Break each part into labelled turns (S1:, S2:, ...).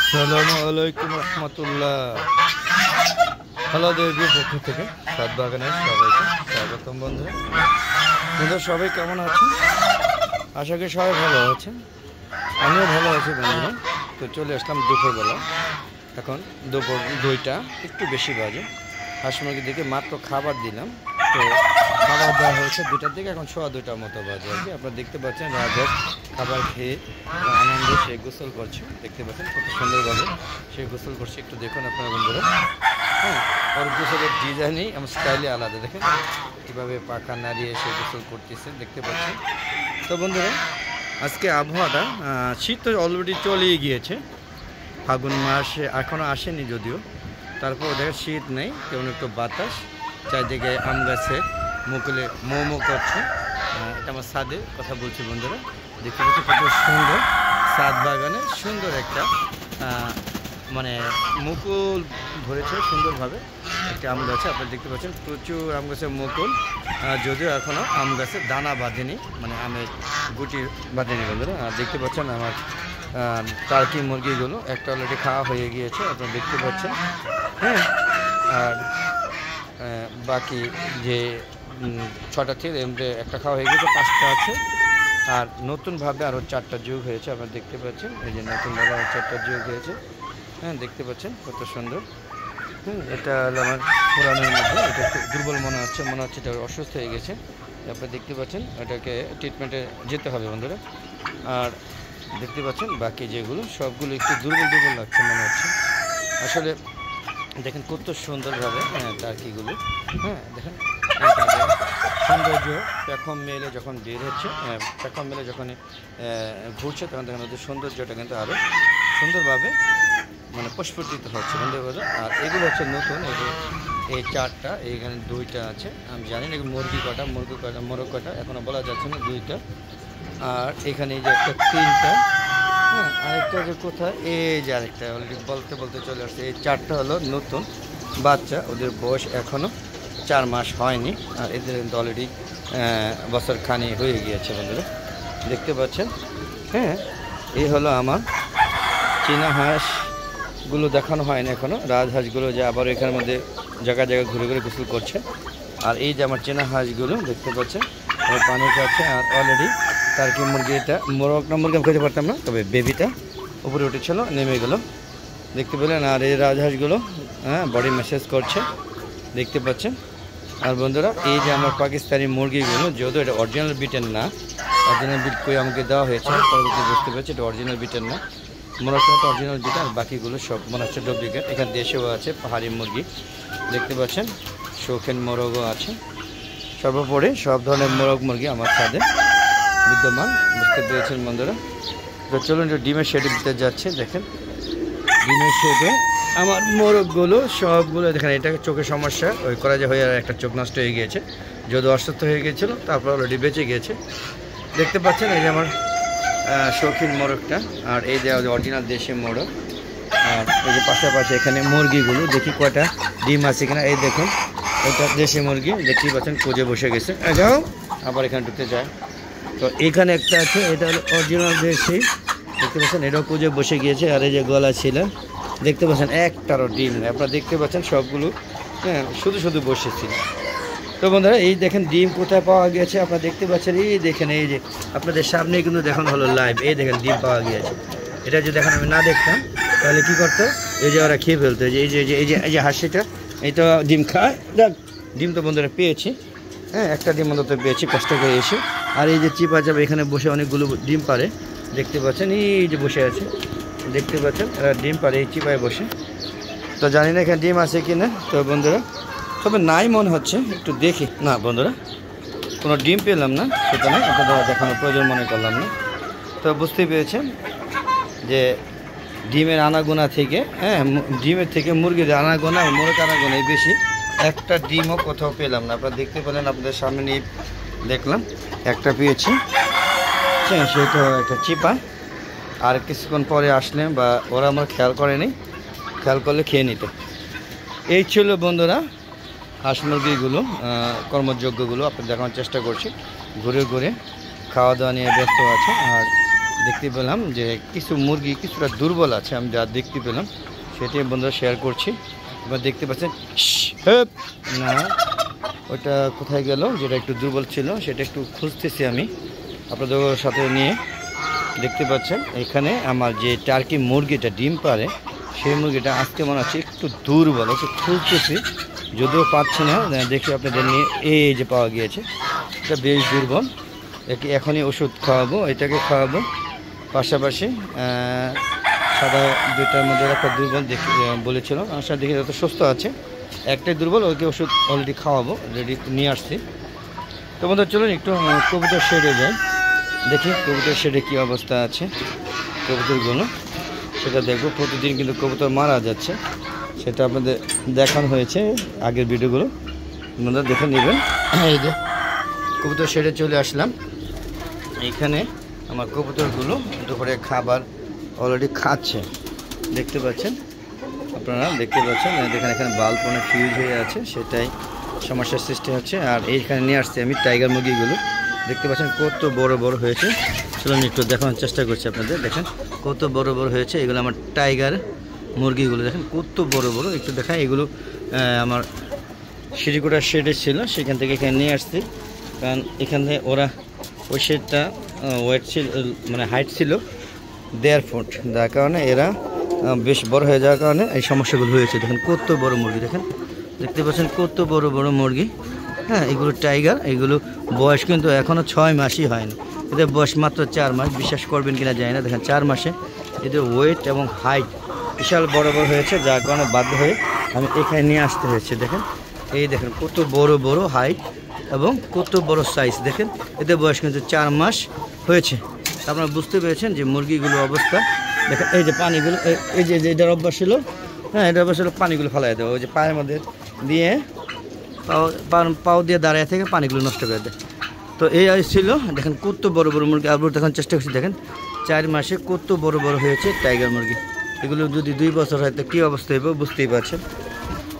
S1: আসসালামু আলাইকুম রহমতুল্লাহ। হ্যালো দেবীর পক্ষ থেকে সাত বাগানের সবাইকে স্বাগতম। বন্ধুরা সবাই কেমন আছেন? আশা করি সবাই ভালো আছেন, আমিও ভালো আছি বন্ধুরা। তো চলে আসলাম দুপুরবেলা, এখন দুপুর 2টা একটু বেশি বাজে। হাঁস মুরগি দিকে মাত্র খাবার দিলাম, তো খাবার দেওয়া হয়েছে 2টার দিকে, এখন 2:15 মতো বাজে আর কি। আপনারা দেখতে পাচ্ছেন রাজক খাবার খেয়ে আনন্দে সে গোসল করছে। দেখতে পাচ্ছেন কত সুন্দরভাবে সে গোসল করছে, একটু দেখুন আপনারা বন্ধুরা। হ্যাঁ, ওর গোসলের ডিজাইনই আমার স্টাইলে আলাদা। দেখেন কীভাবে পাখা নাড়িয়ে সে গোসল করতেছে, দেখতে পাচ্ছেন। তো বন্ধুরা আজকে আবহাওয়াটা, শীত তো অলরেডি চলেই গিয়েছে, ফাগুন মাস এখনও আসেনি যদিও, তারপর দেখেন শীত নেই, কেমন একটু বাতাস, চারদিকে আম গাছে মুকুলে মৌ করছে। এটা আমার ছাদের কথা বলছি বন্ধুরা। দেখতে পাচ্ছি কত সুন্দর ছাদ বাগানে সুন্দর একটা মানে মুকুল ধরেছে সুন্দরভাবে একটা আম গাছে। আপনারা দেখতে পাচ্ছেন প্রচুর আম গাছের মুকুল, যদিও এখনও আম গাছে দানা বাঁধেনি, মানে আমের গুটি বাঁধেনি বন্ধুরা। আর দেখতে পাচ্ছেন আমার টার্কি মুরগিগুলো একটা অলরেডি খাওয়া হয়ে গিয়েছে, আপনারা দেখতে পাচ্ছেন। হ্যাঁ, আর বাকি যে 6টা ছিল এমনি একটা খাওয়া হয়ে গেছে, 5টা আছে, আর নতুনভাবে আরও 4টা যোগ হয়েছে। আপনারা দেখতে পাচ্ছেন এই যে নতুনভাবে আরও 4টা যোগ হয়েছে। হ্যাঁ, দেখতে পাচ্ছেন কত সুন্দর। এটা হলো আমার পুরানোর মধ্যে, এটা খুব দুর্বল মনে হচ্ছে এটা অসুস্থ হয়ে গেছে। আপনারা দেখতে পাচ্ছেন এটাকে ট্রিটমেন্টে যেতে হবে বন্ধুরা। আর দেখতে পাচ্ছেন বাকি যেগুলো সবগুলো একটু দুর্বল লাগছে মনে হচ্ছে। আসলে দেখেন কত সুন্দরভাবে টার্কিগুলো, হ্যাঁ দেখেন সৌন্দর্য পেখম মেলে যখন বের হচ্ছে, পেখম মেলে যখন ঘুরছে, তখন দেখেন ওদের সৌন্দর্যটা কিন্তু আরও সুন্দরভাবে মানে প্রস্ফুটিত হচ্ছে বন্ধুরা। আর এগুলো হচ্ছে নতুন, এই 4টা, এইখানে 2টা আছে। আমি জানি না মুরগি কটা মোরগ কটা এখনও বলা যাচ্ছে না, 2টা। আর এখানে এই যে একটা 3টা, হ্যাঁ, আরেকটা যে কোথায়, এই যে আরেকটা অলরেডি বলতে চলে আসছে। এই 4টা হলো নতুন বাচ্চা, ওদের বয়স এখনও 4 মাস হয়নি, আর এদের অলরেডি বছর খানি হয়ে গিয়েছে বন্ধুরা, দেখতে পাচ্ছেন। হ্যাঁ, এই হলো আমার চীনা হাঁসগুলো, দেখানো হয়নি এখনও। রাজহাঁসগুলো যে আবার এখানের মধ্যে জায়গায় ঘুরে গোসল করছে। আর এই যে আমার চীনা হাঁসগুলো দেখতে পাচ্ছেন পানির কাছে। আর অলরেডি টার্কি মুরগি, এটা মোরগ না মুরগি আমি খেতে পারতাম না, তবে বেবিটা উপরে উঠেছিল, নেমে গেল, দেখতে পেলেন। আর এই রাজহাঁসগুলো বডি ম্যাসেজ করছে, দেখতে পাচ্ছেন। আর বন্ধুরা এই যে আমার পাকিস্তানি মুরগিগুলো, যেহেতু এটা অরিজিনাল বিটের না, অরিজিনাল বিট করে আমাকে দেওয়া হয়েছে, পরবর্তী বুঝতে পেরেছি এটা অরিজিনাল বিটের না। মোরগটা তো অরিজিনাল বিট, আর বাকিগুলো সব মনে হচ্ছে ডুপ্লিকেট। এখানে দেশেও আছে পাহাড়ি মুরগি, দেখতে পাচ্ছেন, শৌখিন মোরগও আছে। সর্বোপরি সব ধরনের মোরগ মুরগি আমার ছাদে বিদ্যমান, বুঝতে পেরেছেন বন্ধুরা। তো চলুন ডিমের শেডে দিতে যাচ্ছে। দেখেন ডিমের শেডে আমার মোরগগুলো সবগুলো দেখেন। এটা চোখের সমস্যা ওই করা যে হয়ে একটা চোখ নষ্ট হয়ে গিয়েছে, যদি অসুস্থ হয়ে গিয়েছিলো, তারপর অলরেডি বেঁচে গিয়েছে। দেখতে পাচ্ছেন এই যে আমার শৌখিন মোরগটা, আর এই যে অরিজিনাল দেশি মোরগ। আর এই যে পাশাপাশি এখানে মুরগিগুলো, দেখি কয়টা ডিম আছে কিনা। এই দেখুন এটা দেশি মুরগি, দেখতেই পাচ্ছেন খুঁজে বসে গেছে, যাও আবার এখানে ঢুকতে যায়। তো এখানে একটা আছে, এটা হলো অরিজিনাল দেশি, দেখতে পাচ্ছেন, এটাও খুঁজে বসে গিয়েছে। আর এই যে গলা ছিল, দেখতে পাচ্ছেন একটারও ডিম নেই, আপনারা দেখতে পাচ্ছেন সবগুলো শুধু বসেছিল। তো বন্ধুরা এই দেখেন ডিম কোথায় পাওয়া গিয়েছে, আপনারা দেখতে পাচ্ছেন। এই দেখেন এই যে আপনাদের সামনে কিন্তু দেখানো হলো লাইভ, এই দেখেন ডিম পাওয়া গিয়েছে। এটা যদি দেখেন আমি না দেখতাম তাহলে কি করতো, এই যে ওরা খেয়ে ফেলতো। এই যে হাসিটা, এই তো ডিম খায়, দেখ ডিম তো বন্ধুরা পেয়েছি, হ্যাঁ একটা ডিম অন্তত পেয়েছি কষ্ট করে এসে। আর এই যে চিপা চাপা এখানে বসে অনেকগুলো ডিম পারে, দেখতে পাচ্ছেন, এই যে বসে আছে, দেখতে পাচ্ছেন এরা ডিম পারে এই চিপায় বসে। তো জানি না এখানে ডিম আছে কি না, তো বন্ধুরা তবে নাই মনে হচ্ছে, একটু দেখি। না বন্ধুরা কোনো ডিম পেলাম না, সুতরাং আপনাদের দেখানোর প্রয়োজন মনে করলাম না। তো বুঝতেই পেরেছেন যে ডিমের আনাগোনা থেকে, ডিমের থেকে মুরগির আনাগোনা, মোরগ আনাগোনাই বেশি। একটা ডিমও কোথাও পেলাম না, আপনারা দেখতে পেলেন, আপনাদের সামনে নিয়ে দেখলাম একটা পেয়েছি, সেটা একটা চিপা। আর কিছুক্ষণ পরে আসলে বা ওরা আমার খেয়াল করেনি, খেয়াল করলে খেয়ে নিত। এই ছিল বন্ধুরা হাঁস মুরগিগুলো, কর্মযোগ্যগুলো আপনাদের দেখানোর চেষ্টা করছি। ঘুরে খাওয়া দাওয়া নিয়ে ব্যস্ত আছে। আর দেখতে পেলাম যে কিছু মুরগি কিছুটা দুর্বল আছে, আমি যা দেখতে পেলাম সেটাই বন্ধুরা শেয়ার করছি। এবার দেখতে পাচ্ছেন না ওটা কোথায় গেল, যেটা একটু দুর্বল ছিল সেটা একটু খুঁজতেছি আমি আপনাদের সাথে নিয়ে। দেখতে পাচ্ছেন এখানে আমার যে টার্কি মুরগিটা ডিম পারে সেই মুরগিটা আজকে মনে হচ্ছে একটু দুর্বল, একটু খুঁজতেছি যদিও পাচ্ছি না, দেখি আপনাদের নিয়ে। এই যে পাওয়া গিয়েছে, এটা বেশ দুর্বল, একে এখনই ওষুধ খাওয়াবো, এটাকে খাওয়াবো। পাশাপাশি সাদা দুইটার মধ্যে একটা দুর্বল দেখে বলেছিল, আশা দেখি যত সুস্থ আছে, একটাই দুর্বল, ওকে ওষুধ অলরেডি খাওয়াবো, রেডি নিয়ে আসছি। তো বন্ধু চলুন একটু কবুতর শেডে যাই, দেখি কবুতর শেডে কী অবস্থা আছে কবুতরগুলো, সেটা দেখবো। প্রতিদিন কিন্তু কবুতর মারা যাচ্ছে, সেটা আপনাদের দেখানো হয়েছে আগের ভিডিওগুলো, আপনারা দেখে নেবেন। এই যে কবুতর শেডে চলে আসলাম, এইখানে আমার কবুতরগুলো দুপুরে খাবার অলরেডি খাচ্ছে, দেখতে পাচ্ছেন আপনারা, দেখতে পাচ্ছেন। দেখেন এখানে বাল্ব অনেক ফিউজ হয়ে আছে, সেটাই সমস্যার সৃষ্টি হচ্ছে। আর এইখানে নিয়ে আসছি আমি টাইগার মুরগিগুলো, দেখতে পাচ্ছেন কত বড় বড় হয়েছে। চলুন একটু দেখানোর চেষ্টা করছি আপনাদের, দেখেন কত বড় বড় হয়েছে। এগুলো আমার টাইগার মুরগিগুলো, দেখেন কত বড় বড়, একটু দেখায়। এগুলো আমার সিঁড়িকোটার শেডে ছিল, সেখান থেকে এখানে নিয়ে আসছি, কারণ এখানে ওরা ওই শেডটা ওয়েট ছিল, মানে হাইট ছিল 1.5 ফুট, যার কারণে এরা বেশ বড় হয়ে যাওয়ার কারণে এই সমস্যাগুলো হয়েছে। দেখেন কত বড় মুরগি, দেখেন দেখতে পাচ্ছেন কত বড় বড় মুরগি। হ্যাঁ, এগুলো টাইগার, এগুলো বয়স কিন্তু এখনও 6 মাসই হয়নি, এদের বয়স মাত্র 4 মাস। বিশ্বাস করবেন কিনা জানি না, দেখেন 4 মাসে এদের ওয়েট এবং হাইট বিশাল বড় বড় হয়েছে, যার কারণে বাধ্য হয়ে আমি এখানে নিয়ে আসতে হয়েছে। দেখেন এই দেখেন কত বড় বড় হাইট এবং কত বড় সাইজ, দেখেন এদের বয়স কিন্তু 4 মাস হয়েছে। আপনারা বুঝতে পেরেছেন যে মুরগিগুলো অবস্থা। দেখেন এই যে পানিগুলো, এই যে এটার অভ্যাস ছিল, হ্যাঁ এটার অভ্যাস হলো পানিগুলো ফেলাই দেওয়া, ওই যে পায়ের মধ্যে দিয়ে পাও দিয়ে দাঁড়ায় থেকে পানিগুলো নষ্ট করে দেয়। তো এই ছিল, দেখেন কত বড় বড় মুরগি। আবার দেখার চেষ্টা করছি, দেখেন 4 মাসে কত বড় বড় হয়েছে টাইগার মুরগি। এগুলো যদি 2 বছর হয় তো কী অবস্থা হবে বুঝতেই পারছেন।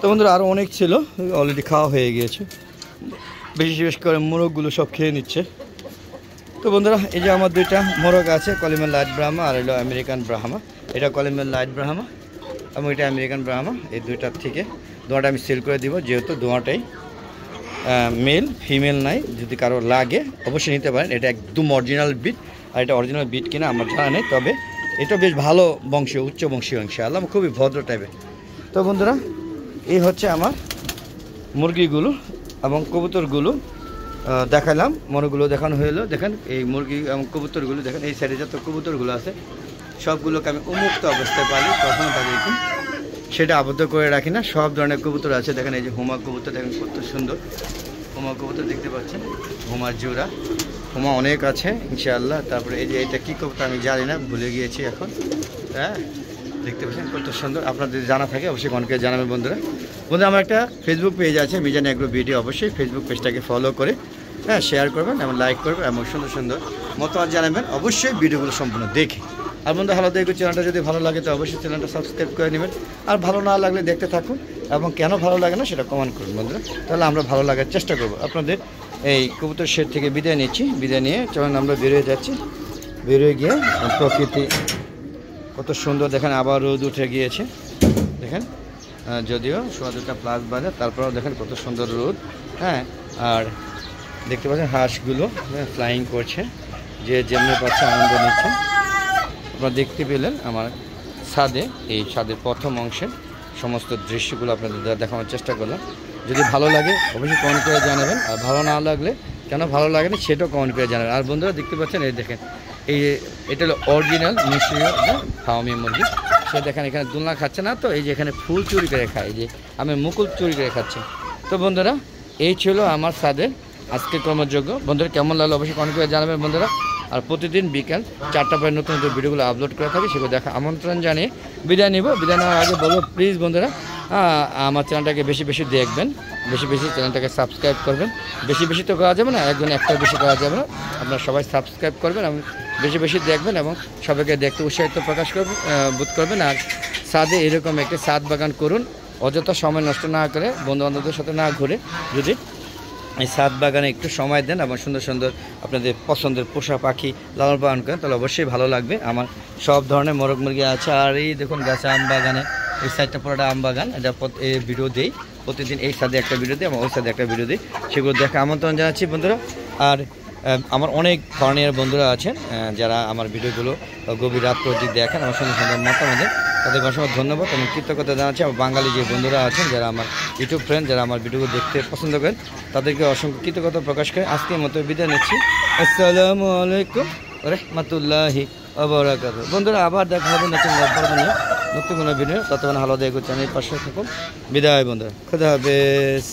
S1: তো বন্ধুরা আরও অনেক ছিল, অলরেডি খাওয়া হয়ে গিয়েছে, বিশেষ করে মোরগগুলো সব খেয়ে নিচ্ছে। তো বন্ধুরা এই যে আমার 2টা মোরগ আছে, কলিমের লাইট ব্রাহ্মা আর হলো আমেরিকান ব্রাহ্মা। এটা কলিমের লাইট ব্রাহ্মা এবং এটা আমেরিকান ব্রাহ্মা। এই 2টার থেকে 2টা আমি সেল করে দিব, যেহেতু 2টাই মেল, ফিমেল নাই। যদি কারো লাগে অবশ্যই নিতে পারেন, এটা একদম অরিজিনাল বিট। আর এটা অরিজিনাল বিট কিনা আমার জানা নেই, তবে এটা বেশ ভালো বংশীয়, উচ্চ বংশীয় ইনশাআল্লাহ, খুবই ভদ্র টাইপের। তো বন্ধুরা এই হচ্ছে আমার মুরগিগুলো এবং কবুতরগুলো দেখালাম, মোরগগুলো দেখানো হলো। দেখেন এই মুরগি এবং কবুতরগুলো, দেখেন এই সাইডে যত কবুতরগুলো আছে সবগুলোকে আমি উন্মুক্ত অবস্থায় পালি, কখনো তাদেরকে সেটা আবদ্ধ করে রাখি না। সব ধরনের কবুতর আছে, দেখেন এই যে হুমা কবুতর, দেখেন কত সুন্দর হুমা কবুতর দেখতে পাচ্ছেন, হুমার জোড়া, হুমা অনেক আছে ইনশাআল্লাহ। তারপরে এই যে এটা কী কবুতর আমি জানি না, ভুলে গিয়েছি এখন। হ্যাঁ দেখতে পাচ্ছেন কত সুন্দর, আপনাদের জানা থাকে অবশ্যই কনকে জানাবেন। বন্ধুরা আমার একটা ফেসবুক পেজ আছে মিজান এগ্রো ভিডিও, অবশ্যই ফেসবুক পেজটাকে ফলো করে হ্যাঁ শেয়ার করবেন এবং লাইক করবেন এবং সুন্দর সুন্দর মতামত জানাবেন, অবশ্যই ভিডিওগুলো সম্পূর্ণ দেখে। আর বন্ধু হ্যালো দেখো, চ্যানেলটা যদি ভালো লাগে তো অবশ্যই চ্যানেলটা সাবস্ক্রাইব করে নেবেন, আর ভালো না লাগলে দেখতে থাকুন এবং কেন ভালো লাগে না সেটা কমেন্ট করুন বন্ধুরা, তাহলে আমরা ভালো লাগার চেষ্টা করব। আপনাদের এই কবুতর শেড থেকে বিদায় নিচ্ছি, বিদায় নিয়ে চলুন আমরা বেরিয়ে যাচ্ছি। বেরিয়ে গিয়ে প্রকৃতি কত সুন্দর, দেখেন আবার রোদ উঠে গিয়েছে, দেখেন যদিও 2:15 বাজে, তারপরেও দেখেন কত সুন্দর রোদ। হ্যাঁ আর দেখতে পাচ্ছেন হাঁসগুলো ফ্লাইং করছে, যে যেমনি পাচ্ছে আনন্দ নিচ্ছে। আপনারা দেখতে পেলেন আমার ছাদে, এই ছাদের প্রথম অংশের সমস্ত দৃশ্যগুলো আপনাদের দেখানোর চেষ্টা করলাম। যদি ভালো লাগে অবশ্যই কমেন্ট করে জানাবেন, আর ভালো না লাগলে কেন ভালো লাগে না সেটাও কমেন্ট করে জানাবেন। আর বন্ধুরা দেখতে পাচ্ছেন এই দেখেন, এই এটা হলো অরিজিনাল মিশরীয় ফার্মি মুরগি। সে দেখেন এখানে দোলনা খাচ্ছে না, তো এই যে এখানে ফুল চুরি করে খায়, এই যে আমি মুকুল চুরি করে খাচ্ছি। তো বন্ধুরা এই ছিল আমার ছাদের আজকের কর্মযোগ্য। বন্ধুরা কেমন লাগলো অবশ্যই কমেন্ট করে জানাবেন বন্ধুরা। আর প্রতিদিন বিকাল 4টা পরে নতুন নতুন ভিডিওগুলো আপলোড করে থাকি, সেগুলো দেখা আমন্ত্রণ জানিয়ে বিদায় নিব। বিদায় নেওয়ার আগে বলবো প্লিজ বন্ধুরা আমার চ্যানেলটাকে বেশি বেশি দেখবেন, বেশি বেশি চ্যানেলটাকে সাবস্ক্রাইব করবেন। বেশি বেশি তো করা যাবে না, একজন একটা বেশি করা যাবে না, আপনারা সবাই সাবস্ক্রাইব করবেন এবং বেশি বেশি দেখবেন এবং সবাইকে দেখতে উৎসাহিত প্রকাশ করবেন, বোধ করবেন। আর ছাদে এরকম একটি ছাদ বাগান করুন, অযথা সময় নষ্ট না করে, বন্ধুবান্ধবদের সাথে না ঘুরে যদি এই ছাদ বাগানে একটু সময় দেন এবং সুন্দর সুন্দর আপনাদের পছন্দের পোষা পাখি লালন পালন করেন, তাহলে অবশ্যই ভালো লাগবে। আমার সব ধরনের মোরগ মুরগি আছে। আর এই দেখুন গাছে আম বাগানে, এই সাইডটা পুরোটা আম বাগান। এটা এই ভিডিও দিই প্রতিদিন, এই সাইডে একটা ভিডিও দিই এবং ওই সাইডে একটা ভিডিও দিই, সেগুলো দেখে আমন্ত্রণ জানাচ্ছি বন্ধুরা। আর আমার অনেক ধরনের বন্ধুরা আছেন যারা আমার ভিডিওগুলো গভীর রাত পর্যন্ত দেখেন, আমার সুন্দর সুন্দর মতামত, তাদেরকে অসংখ্য ধন্যবাদ এবং কৃতজ্ঞতা জানাচ্ছি। আমার বাঙালি যে বন্ধুরা আছেন, যারা আমার ইউটিউব ফ্রেন্ড, যারা আমার ভিডিওগুলো দেখতে পছন্দ করেন, তাদেরকে অসংখ্য কৃতজ্ঞতা প্রকাশ করে আজকের মতো বিদায় নিচ্ছি। আসসালামু আলাইকুম রহমতুল্লাহি ওয়া বারাকাতুহু। বন্ধুরা আবার দেখা হবে নতুন নতুন কোনো ভিডিও, ততক্ষণ ভালো দেখো, চ্যানেলের পাশে থাকুন। বিদায় বন্ধুরা, খুদা হাফেজ।